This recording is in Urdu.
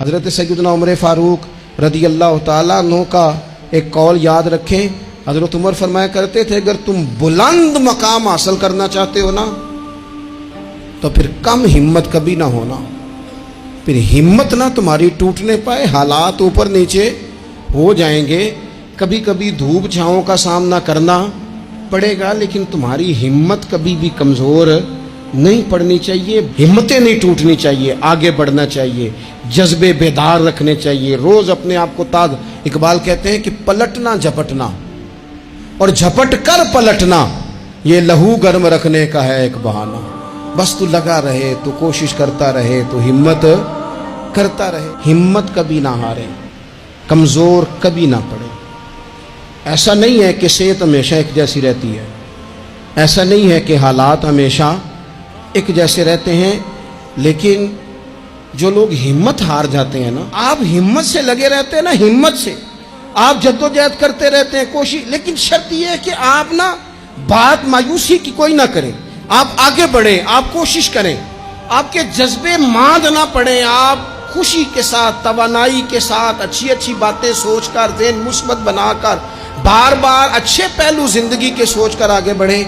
حضرت سیدنا عمر فاروق رضی اللہ تعالیٰ عنہ کا ایک قول یاد رکھیں. حضرت عمر فرمایا کرتے تھے اگر تم بلند مقام حاصل کرنا چاہتے ہو نا تو پھر کم ہمت کبھی نہ ہونا، پھر ہمت نہ تمہاری ٹوٹنے پائے. حالات اوپر نیچے ہو جائیں گے، کبھی کبھی دھوپ چھاؤں کا سامنا کرنا پڑے گا، لیکن تمہاری ہمت کبھی بھی کمزور نہیں پڑنی چاہیے، ہمتیں نہیں ٹوٹنی چاہیے، آگے بڑھنا چاہیے، جذبے بیدار رکھنے چاہیے، روز اپنے آپ کو تازہ. اقبال کہتے ہیں کہ پلٹنا جھپٹنا اور جھپٹ کر پلٹنا یہ لہو گرم رکھنے کا ہے ایک بہانہ. بس تو لگا رہے، تو کوشش کرتا رہے، تو ہمت کرتا رہے، ہمت کبھی نہ ہارے، کمزور کبھی نہ پڑے. ایسا نہیں ہے کہ صحت ہمیشہ ایک جیسی رہتی ہے، ایسا نہیں ہے کہ حالات ہمیشہ ایک جیسے رہتے ہیں، لیکن جو لوگ ہمت ہار جاتے ہیں نا، آپ ہمت سے لگے رہتے ہیں نا، ہمت سے آپ جدوجہد کرتے رہتے ہیں، کوشش، لیکن شرط یہ ہے کہ آپ نا بات مایوسی کی کوئی نہ کریں، آپ آگے بڑھیں، آپ کوشش کریں، آپ کے جذبے ماند نہ پڑیں، آپ خوشی کے ساتھ، توانائی کے ساتھ، اچھی اچھی باتیں سوچ کر، ذہن مثبت بنا کر، بار بار اچھے پہلو زندگی کے سوچ کر آگے بڑھیں.